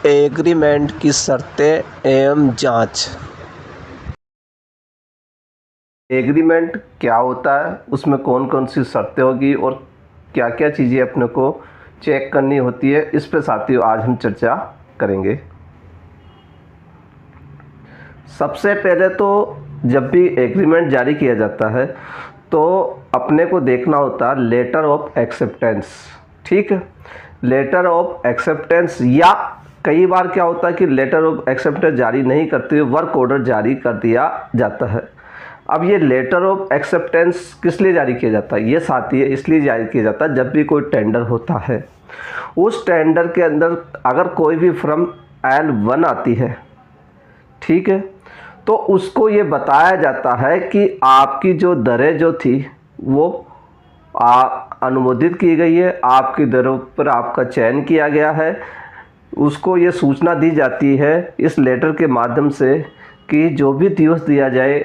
Agreement की शर्तें एवं जांच। एग्रीमेंट क्या होता है, उसमें कौन कौन सी शर्तें होगी और क्या क्या चीज़ें अपने को चेक करनी होती है, इस पे साथियों आज हम चर्चा करेंगे। सबसे पहले तो जब भी एग्रीमेंट जारी किया जाता है तो अपने को देखना होता है लेटर ऑफ एक्सेप्टेंस। ठीक है, लेटर ऑफ एक्सेप्टेंस, या कई बार क्या होता है कि लेटर ऑफ एक्सेप्टेंस जारी नहीं करते हुए वर्क ऑर्डर जारी कर दिया जाता है। अब ये लेटर ऑफ एक्सेप्टेंस किस लिए जारी किया जाता है, ये साथी है इसलिए जारी किया जाता है जब भी कोई टेंडर होता है, उस टेंडर के अंदर अगर कोई भी फर्म L1 आती है, ठीक है, तो उसको ये बताया जाता है कि आपकी जो दरें जो थी वो अनुमोदित की गई है, आपकी दरों पर आपका चयन किया गया है। उसको ये सूचना दी जाती है इस लेटर के माध्यम से कि जो भी दिवस दिया जाए,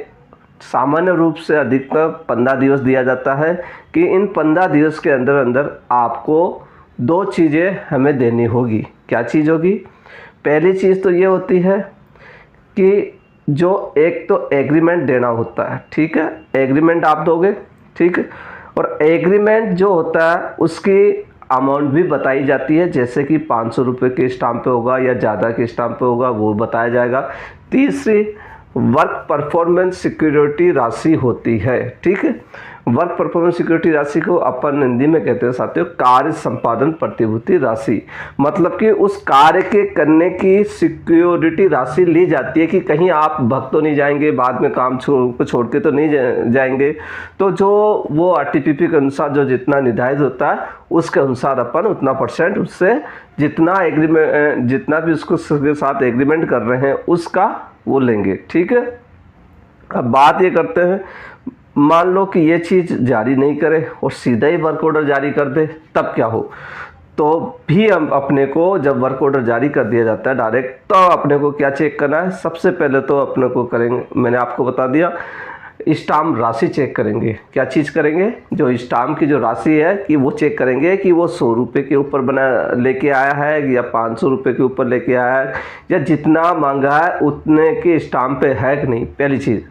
सामान्य रूप से अधिकतम 15 दिवस दिया जाता है, कि इन 15 दिवस के अंदर अंदर आपको दो चीज़ें हमें देनी होगी। क्या चीज़ होगी? पहली चीज़ तो ये होती है कि जो एक तो एग्रीमेंट देना होता है, ठीक है, एग्रीमेंट आप दोगे, ठीक है, और एग्रीमेंट जो होता है उसकी अमाउंट भी बताई जाती है, जैसे कि 500 रुपये के स्टाम्प पे होगा या ज़्यादा के स्टाम्प पे होगा, वो बताया जाएगा। तीसरी वर्क परफॉर्मेंस सिक्योरिटी राशि होती है, ठीक है। वर्क परफॉर्मेंस सिक्योरिटी राशि को अपन हिंदी में कहते हैं साथियों कार्य संपादन प्रतिभूति राशि। मतलब कि उस कार्य के करने की सिक्योरिटी राशि ली जाती है कि कहीं आप भग तो नहीं जाएंगे, बाद में काम छोड़ के तो नहीं जाएंगे। तो जो वो आरटीपीपी के अनुसार जो जितना निर्धारित होता है उसके अनुसार अपन उतना परसेंट उससे जितना एग्रीमेंट जितना भी उसको साथ एग्रीमेंट कर रहे हैं उसका वो लेंगे, ठीक है। अब बात ये करते हैं, मान लो कि ये चीज़ जारी नहीं करे और सीधा ही वर्क ऑर्डर जारी कर दे, तब क्या हो? तो भी हम अपने को जब वर्क ऑर्डर जारी कर दिया जाता है डायरेक्ट, तो अपने को क्या चेक करना है? सबसे पहले तो अपने को करेंगे, मैंने आपको बता दिया, स्टाम्प राशि चेक करेंगे। क्या चीज़ करेंगे? जो स्टाम्प की जो राशि है कि वो चेक करेंगे कि वो 100 रुपये के ऊपर बना लेके आया है या 500 रुपये के ऊपर लेके आया है, या जितना मांगा है उतने के स्टाम्प पे है कि नहीं, पहली चीज़।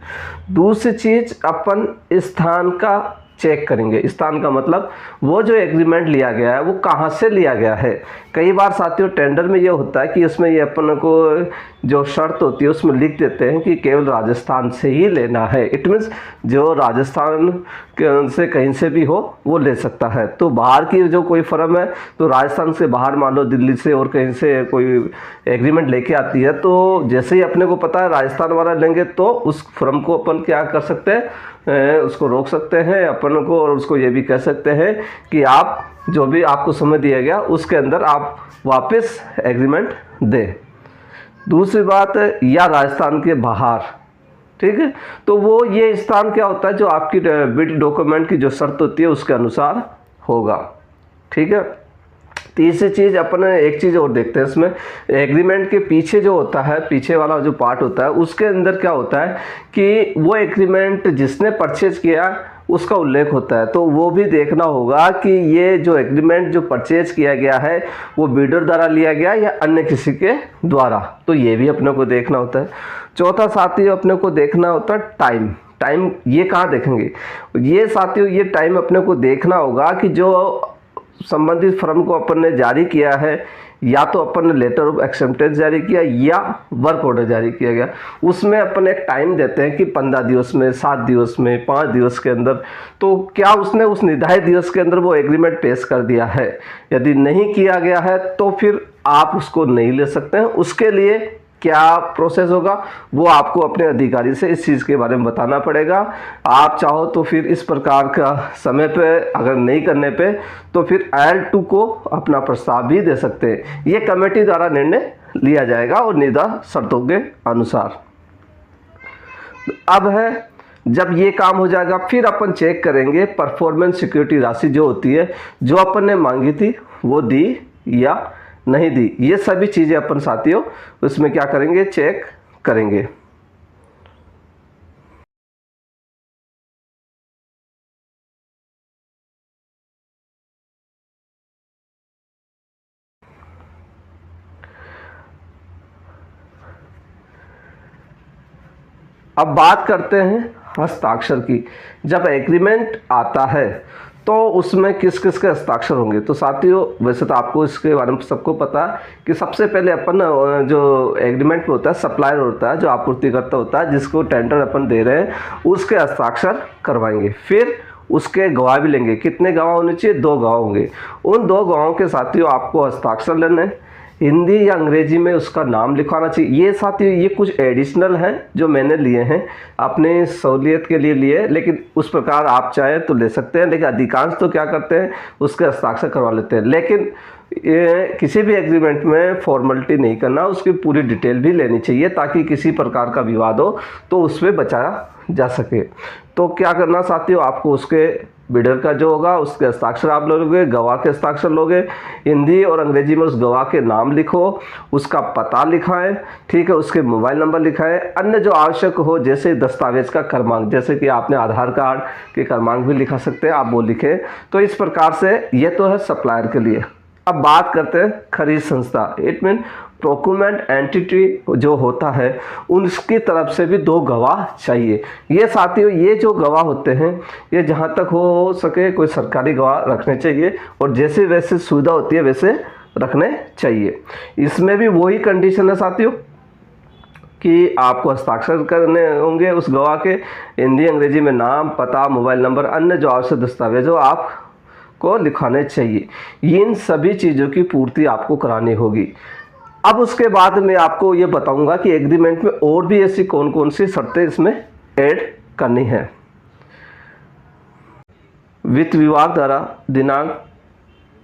दूसरी चीज़ अपन स्थान का चेक करेंगे। स्थान का मतलब वो जो एग्रीमेंट लिया गया है वो कहाँ से लिया गया है। कई बार साथियों टेंडर में ये होता है कि उसमें ये अपन को जो शर्त होती है उसमें लिख देते हैं कि केवल राजस्थान से ही लेना है। इट मीन्स जो राजस्थान से कहीं से भी हो वो ले सकता है। तो बाहर की जो कोई फर्म है तो राजस्थान से बाहर मान लो दिल्ली से और कहीं से कोई एग्रीमेंट लेके आती है, तो जैसे ही अपने को पता है राजस्थान वाला लेंगे तो उस फर्म को अपन क्या कर सकते हैं, उसको रोक सकते हैं अपन को, और उसको ये भी कह सकते हैं कि आप जो भी आपको समय दिया गया उसके अंदर आप वापस एग्रीमेंट दें। दूसरी बात है, या राजस्थान के बाहर, ठीक है, तो वो ये स्थान क्या होता है जो आपकी बिड डॉक्यूमेंट की जो शर्त होती है उसके अनुसार होगा, ठीक है। तीसरी चीज़ अपन एक चीज़ और देखते हैं इसमें, एग्रीमेंट के पीछे जो होता है, पीछे वाला जो पार्ट होता है उसके अंदर क्या होता है कि वो एग्रीमेंट जिसने परचेज किया उसका उल्लेख होता है। तो वो भी देखना होगा कि ये जो एग्रीमेंट जो परचेज किया गया है वो बिल्डर द्वारा लिया गया या अन्य किसी के द्वारा, तो ये भी अपने को देखना होता है। चौथा साथियों अपने को देखना होता है टाइम। टाइम ये कहाँ देखेंगे? ये साथियों ये टाइम अपने को देखना होगा कि जो संबंधित फर्म को अपन ने जारी किया है, या तो अपन ने लेटर ऑफ एक्सेप्टेंस जारी किया या वर्क ऑर्डर जारी किया गया, उसमें अपन एक टाइम देते हैं कि 15 दिवस में, 7 दिवस में, 5 दिवस के अंदर। तो क्या उसने उस निर्धारित दिवस के अंदर वो एग्रीमेंट पेश कर दिया है? यदि नहीं किया गया है तो फिर आप उसको नहीं ले सकते हैं। उसके लिए क्या प्रोसेस होगा वो आपको अपने अधिकारी से इस चीज़ के बारे में बताना पड़ेगा। आप चाहो तो फिर इस प्रकार का समय पे अगर नहीं करने पे तो फिर L2 को अपना प्रस्ताव भी दे सकते हैं। ये कमेटी द्वारा निर्णय लिया जाएगा और निर्धारित शर्तों के अनुसार। अब है जब ये काम हो जाएगा फिर अपन चेक करेंगे परफॉर्मेंस सिक्योरिटी राशि जो होती है, जो अपन ने मांगी थी वो दी या नहीं दी। ये सभी चीज़ें अपन साथियों उसमें क्या करेंगे, चेक करेंगे। अब बात करते हैं हस्ताक्षर की। जब एग्रीमेंट आता है तो उसमें किस किस के हस्ताक्षर होंगे। तो साथियों, वैसे तो आपको इसके बारे में सबको पता है कि सबसे पहले अपन जो एग्रीमेंट में होता है, सप्लायर होता है, जो आपूर्तिकर्ता होता है, जिसको टेंडर अपन दे रहे हैं, उसके हस्ताक्षर करवाएंगे। फिर उसके गवाह भी लेंगे। कितने गवाह होने चाहिए? 2 गवाह होंगे। उन 2 गवाहों के साथियों आपको हस्ताक्षर लेने हैं। हिंदी या अंग्रेजी में उसका नाम लिखवाना चाहिए। ये साथियों ये कुछ एडिशनल हैं जो मैंने लिए हैं, अपने सहूलियत के लिए लिए, लेकिन उस प्रकार आप चाहें तो ले सकते हैं। लेकिन अधिकांश तो क्या करते हैं, उसके हस्ताक्षर करवा लेते हैं। लेकिन किसी भी एग्रीमेंट में फॉर्मेलिटी नहीं करना, उसकी पूरी डिटेल भी लेनी चाहिए ताकि किसी प्रकार का विवाद हो तो उसमें बचाया जा सके। तो क्या करना साथियों, आपको उसके बिडर का जो होगा उसके हस्ताक्षर आप लोगे, गवाह के हस्ताक्षर लोगे। हिंदी और अंग्रेजी में उस गवाह के नाम लिखो, उसका पता लिखाएं, ठीक है, उसके मोबाइल नंबर लिखाएं। अन्य जो आवश्यक हो जैसे दस्तावेज का क्रमांक, जैसे कि आपने आधार कार्ड के क्रमांक भी लिखा सकते हैं, आप वो लिखें। तो इस प्रकार से ये तो है सप्लायर के लिए। अब बात करते हैं खरीद संस्था। इट मीन प्रोक्यूरमेंट एंटिटी जो होता है, उनकी तरफ से भी 2 गवाह चाहिए। ये साथियों ये जो गवाह होते हैं, ये जहाँ तक हो सके कोई सरकारी गवाह रखने चाहिए, और जैसे वैसे सुविधा होती है वैसे रखने चाहिए। इसमें भी वही कंडीशन है साथियों कि आपको हस्ताक्षर करने होंगे उस गवाह के। हिंदी अंग्रेजी में नाम, पता, मोबाइल नंबर, अन्य जो आवश्यक दस्तावेज हो आप को लिखाने चाहिए। इन सभी चीज़ों की पूर्ति आपको करानी होगी। अब उसके बाद मैं आपको ये बताऊंगा कि एग्रीमेंट में और भी ऐसी कौन कौन सी शर्तें इसमें ऐड करनी है। वित्त विभाग द्वारा दिनांक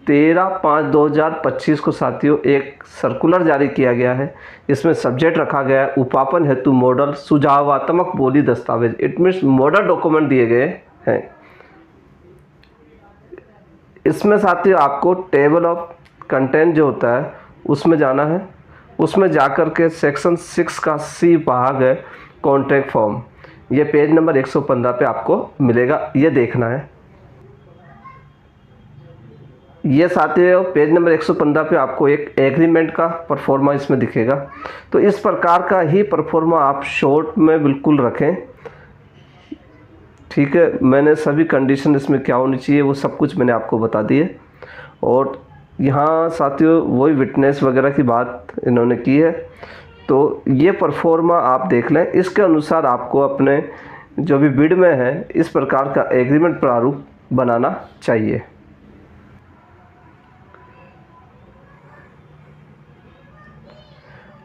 13/5/2025 को साथियों एक सर्कुलर जारी किया गया है। इसमें सब्जेक्ट रखा गया है उपापन हेतु मॉडल सुझावात्मक बोली दस्तावेज। इट मीन्स मॉडल डॉक्यूमेंट दिए गए हैं। इसमें साथियों आपको टेबल ऑफ कंटेंट जो होता है उसमें जाना है। उसमें जाकर के सेक्शन 6 का C भाग है कॉन्ट्रैक्ट फॉर्म, ये पेज नंबर 115 पे आपको मिलेगा, ये देखना है। ये साथियों पेज नंबर 115 पे आपको एक एग्रीमेंट का परफॉर्मा इसमें दिखेगा। तो इस प्रकार का ही परफॉर्मा आप शॉर्ट में बिल्कुल रखें, ठीक है। मैंने सभी कंडीशन इसमें क्या होनी चाहिए वो सब कुछ मैंने आपको बता दिए। और यहाँ साथियों वही विटनेस वगैरह की बात इन्होंने की है। तो ये परफॉर्मा आप देख लें, इसके अनुसार आपको अपने जो भी बिड में है इस प्रकार का एग्रीमेंट प्रारूप बनाना चाहिए।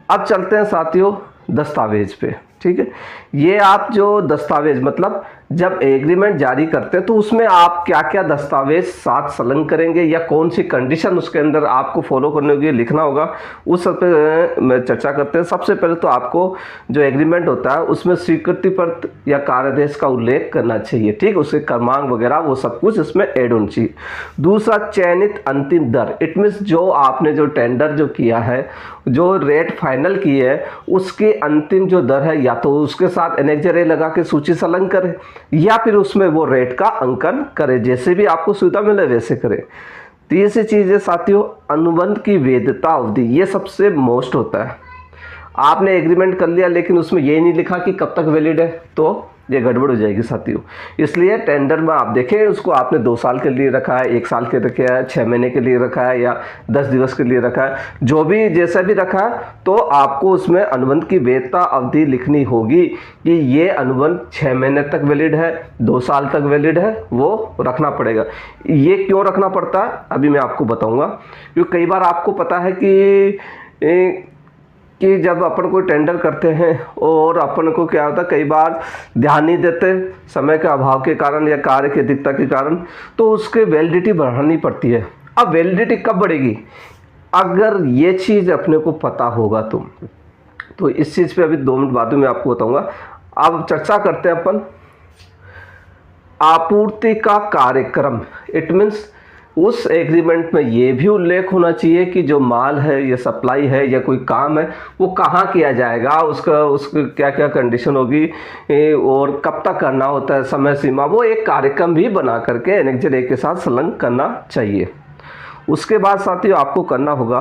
अब चलते हैं साथियों दस्तावेज पे, ठीक है। ये आप जो दस्तावेज मतलब जब एग्रीमेंट जारी करते हैं तो उसमें आप क्या क्या दस्तावेज साथ संलग्न करेंगे या कौन सी कंडीशन उसके अंदर आपको फॉलो करने के लिए लिखना होगा, उस सब पे मैं चर्चा करते हैं। सबसे पहले तो आपको जो एग्रीमेंट होता है उसमें स्वीकृति पत्र या कार्यादेश का उल्लेख करना चाहिए, ठीक, उसके क्रमांक वगैरह वो सब कुछ इसमें ऐड होना चाहिए। दूसरा चयनित अंतिम दर, इट मीन्स जो आपने जो टेंडर जो किया है, जो रेट फाइनल की है उसकी अंतिम जो दर है, या तो उसके साथ एनेक्जर लगा के सूची संलग्न करें या फिर उसमें वो रेट का अंकन करें, जैसे भी आपको सुविधा मिले वैसे करें। तीसरी चीज़ है साथियों अनुबंध की वैधता अवधि, ये सबसे मोस्ट होता है। आपने एग्रीमेंट कर लिया लेकिन उसमें ये नहीं लिखा कि कब तक वैलिड है, तो ये गड़बड़ हो जाएगी साथियों। इसलिए टेंडर में आप देखें उसको आपने 2 साल के लिए रखा है, 1 साल के रखा है, 6 महीने के लिए रखा है या 10 दिवस के लिए रखा है, जो भी जैसा भी रखा है, तो आपको उसमें अनुबंध की वैधता अवधि लिखनी होगी कि ये अनुबंध 6 महीने तक वैलिड है, 2 साल तक वैलिड है, वो रखना पड़ेगा। ये क्यों रखना पड़ता है अभी मैं आपको बताऊँगा। क्योंकि कई बार आपको पता है कि जब अपन कोई टेंडर करते हैं और अपन को क्या होता है कई बार ध्यान नहीं देते समय के अभाव के कारण या कार्य की अधिकता के कारण, तो उसके वैलिडिटी बढ़ानी पड़ती है। अब वैलिडिटी कब बढ़ेगी, अगर ये चीज़ अपने को पता होगा तो इस चीज़ पे अभी 2 मिनट बाद में आपको बताऊंगा। अब चर्चा करते हैं अपन आपूर्ति का कार्यक्रम। इट मीन्स उस एग्रीमेंट में ये भी उल्लेख होना चाहिए कि जो माल है या सप्लाई है या कोई काम है वो कहाँ किया जाएगा, उसका क्या क्या कंडीशन होगी और कब तक करना होता है, समय सीमा, वो एक कार्यक्रम भी बना करके एनेक्जर 1 के साथ संलग्न करना चाहिए। उसके बाद साथियों आपको करना होगा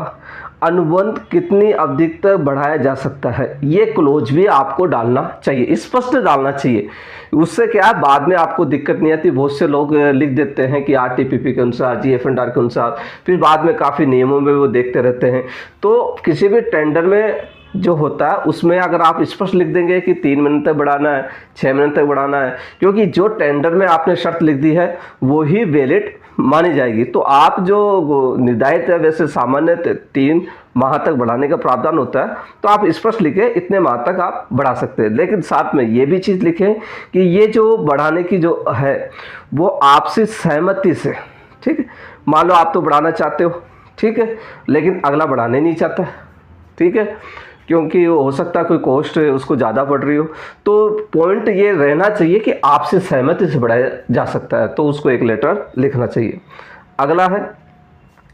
अनुबंध कितनी अवधि तक बढ़ाया जा सकता है, ये क्लोज भी आपको डालना चाहिए, स्पष्ट डालना चाहिए। उससे क्या है, बाद में आपको दिक्कत नहीं आती। बहुत से लोग लिख देते हैं कि आरटीपीपी के अनुसार, जीएफएनडीआर के अनुसार, फिर बाद में काफ़ी नियमों में वो देखते रहते हैं। तो किसी भी टेंडर में जो होता है उसमें अगर आप स्पष्ट लिख देंगे कि 3 महीने तक बढ़ाना है, 6 महीने तक बढ़ाना है, क्योंकि जो टेंडर में आपने शर्त लिख दी है वो ही वैलिड मानी जाएगी। तो आप जो निर्धारित है, वैसे सामान्य 3 माह तक बढ़ाने का प्रावधान होता है, तो आप स्पष्ट लिखें इतने माह तक आप बढ़ा सकते हैं। लेकिन साथ में ये भी चीज़ लिखें कि ये जो बढ़ाने की जो है वो आपसी सहमति से, ठीक है। मान लो आप तो बढ़ाना चाहते हो, ठीक है, लेकिन अगला बढ़ाने नहीं चाहता, ठीक है, क्योंकि हो सकता है कोई कॉस्ट उसको ज़्यादा पड़ रही हो। तो पॉइंट ये रहना चाहिए कि आपसे सहमति से बढ़ाया जा सकता है, तो उसको एक लेटर लिखना चाहिए। अगला है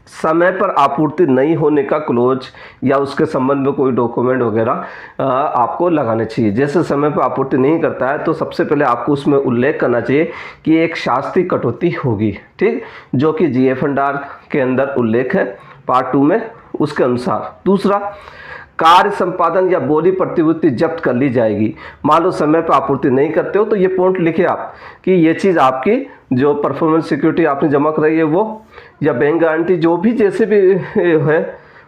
समय पर आपूर्ति नहीं होने का क्लोज या उसके संबंध में कोई डॉक्यूमेंट वगैरह आपको लगाने चाहिए। जैसे समय पर आपूर्ति नहीं करता है तो सबसे पहले आपको उसमें उल्लेख करना चाहिए कि एक शास्त्रीय कटौती होगी, ठीक, जो कि जीएफएनडीआर के अंदर उल्लेख है पार्ट 2 में, उसके अनुसार। दूसरा, कार्य संपादन या बोली प्रतिभूति जब्त कर ली जाएगी। मान लो समय पर आपूर्ति नहीं करते हो तो ये पॉइंट लिखे आप कि ये चीज़ आपकी जो परफॉर्मेंस सिक्योरिटी आपने जमा कराई है वो, या बैंक गारंटी जो भी जैसे भी है,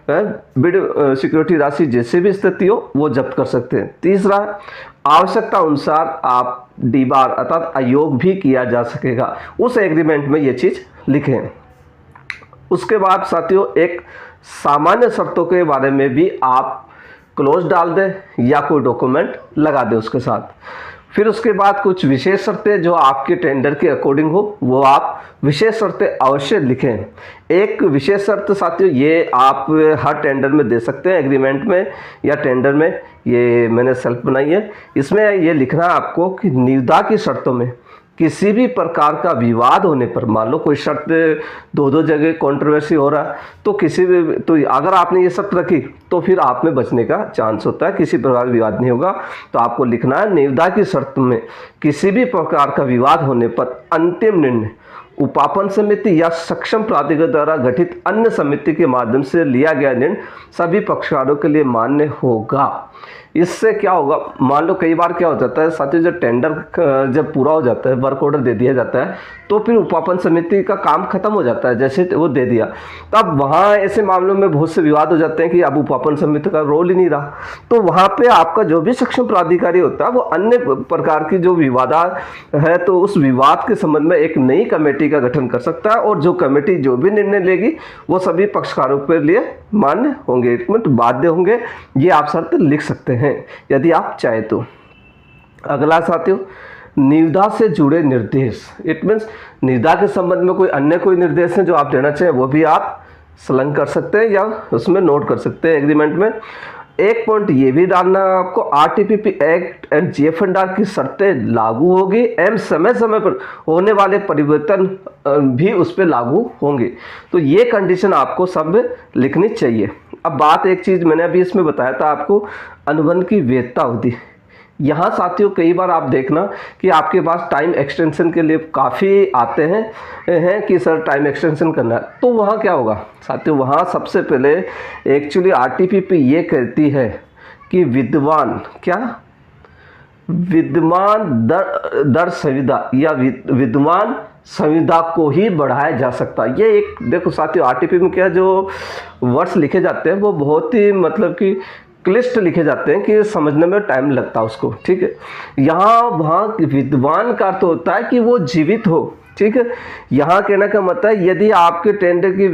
बिड सिक्योरिटी राशि जैसे भी स्थिति हो वो जब्त कर सकते हैं। तीसरा, आवश्यकता अनुसार आप डीबार अर्थात अयोग भी किया जा सकेगा, उस एग्रीमेंट में ये चीज़ लिखें। उसके बाद साथियों, एक सामान्य शर्तों के बारे में भी आप क्लोज डाल दें या कोई डॉक्यूमेंट लगा दें उसके साथ। फिर उसके बाद कुछ विशेष शर्तें जो आपके टेंडर के अकॉर्डिंग हो वो आप विशेष शर्तें अवश्य लिखें। एक विशेष शर्त साथियों ये आप हर टेंडर में दे सकते हैं, एग्रीमेंट में या टेंडर में, ये मैंने सेल्फ बनाई है। इसमें ये लिखना है आपको कि निविदा की शर्तों में किसी भी प्रकार का विवाद होने पर, मान लो कोई शर्त 2 जगह कंट्रोवर्सी हो रहा है, तो किसी भी, तो अगर आपने ये शर्त रखी तो फिर आप में बचने का चांस होता है, किसी प्रकार विवाद नहीं होगा। तो आपको लिखना है निविदा की शर्त में किसी भी प्रकार का विवाद होने पर अंतिम निर्णय उपापन समिति या सक्षम प्राधिकरण द्वारा गठित अन्य समिति के माध्यम से लिया गया निर्णय सभी पक्षकारों के लिए मान्य होगा। इससे क्या होगा, मान लो कई बार क्या हो जाता है साथियों, जब टेंडर जब पूरा हो जाता है, वर्क ऑर्डर दे दिया जाता है, तो फिर उपापन समिति का काम खत्म हो जाता है, जैसे वो दे दिया, तब वहाँ ऐसे मामलों में बहुत से विवाद हो जाते हैं कि अब उपापन समिति का रोल ही नहीं रहा। तो वहाँ पे आपका जो भी सक्षम प्राधिकारी होता है वो अन्य प्रकार की जो विवाद है तो उस विवाद के संबंध में एक नई कमेटी का गठन कर सकता है, और जो कमेटी जो भी निर्णय लेगी वो सभी पक्षकारों के लिए मान्य होंगे, बाध्य होंगे। ये आप शर्त लिख सकते हैं यदि आप चाहे तो। अगला साथियों, निविदा से जुड़े निर्देश। इट मीन्स निविदा के संबंध में कोई अन्य कोई निर्देश है जो आप देना चाहें वो भी आप संलग्न कर सकते हैं या उसमें नोट कर सकते हैं एग्रीमेंट में। एक पॉइंट ये भी डालना है आपको, आरटीपीपी एक्ट एंड जीएफएनडीआर की शर्तें लागू होगी एवं समय समय पर होने वाले परिवर्तन भी उस पर लागू होंगे। तो ये कंडीशन आपको सब लिखनी चाहिए। अब बात एक चीज़ मैंने अभी इसमें बताया था आपको, अनुबंध की वैधता अवधि। यहाँ साथियों कई बार आप देखना कि आपके पास टाइम एक्सटेंशन के लिए काफ़ी आते हैं कि सर टाइम एक्सटेंशन करना है, तो वहाँ क्या होगा साथियों, वहाँ सबसे पहले एक्चुअली आरटीपीपी ये कहती है कि विद्यमान दर संविदा या विद्यमान संविदा को ही बढ़ाया जा सकता है। ये एक देखो साथियों, आरटीपी में क्या जो वर्ड्स लिखे जाते हैं वो बहुत ही मतलब कि क्लिष्ट लिखे जाते हैं कि समझने में टाइम लगता है उसको, ठीक है। यहाँ वहाँ विद्वान का अर्थ होता है कि वो जीवित हो, ठीक है। यहाँ कहने का मतलब है यदि आपके टेंडर की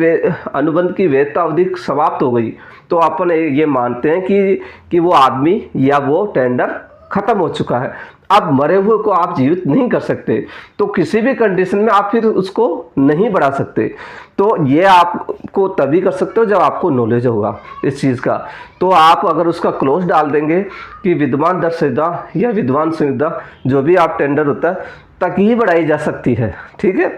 अनुबंध की वैधता अवधि समाप्त हो गई तो अपन ये मानते हैं कि वो आदमी या वो टेंडर खत्म हो चुका है। अब मरे हुए को आप जीवित नहीं कर सकते, तो किसी भी कंडीशन में आप फिर उसको नहीं बढ़ा सकते। तो ये आपको तभी कर सकते हो जब आपको नॉलेज होगा इस चीज़ का। तो आप अगर उसका क्लोज डाल देंगे कि विद्यमान दर संविदा या विद्यमान संविदा जो भी आप टेंडर होता है तक ही बढ़ाई जा सकती है, ठीक है।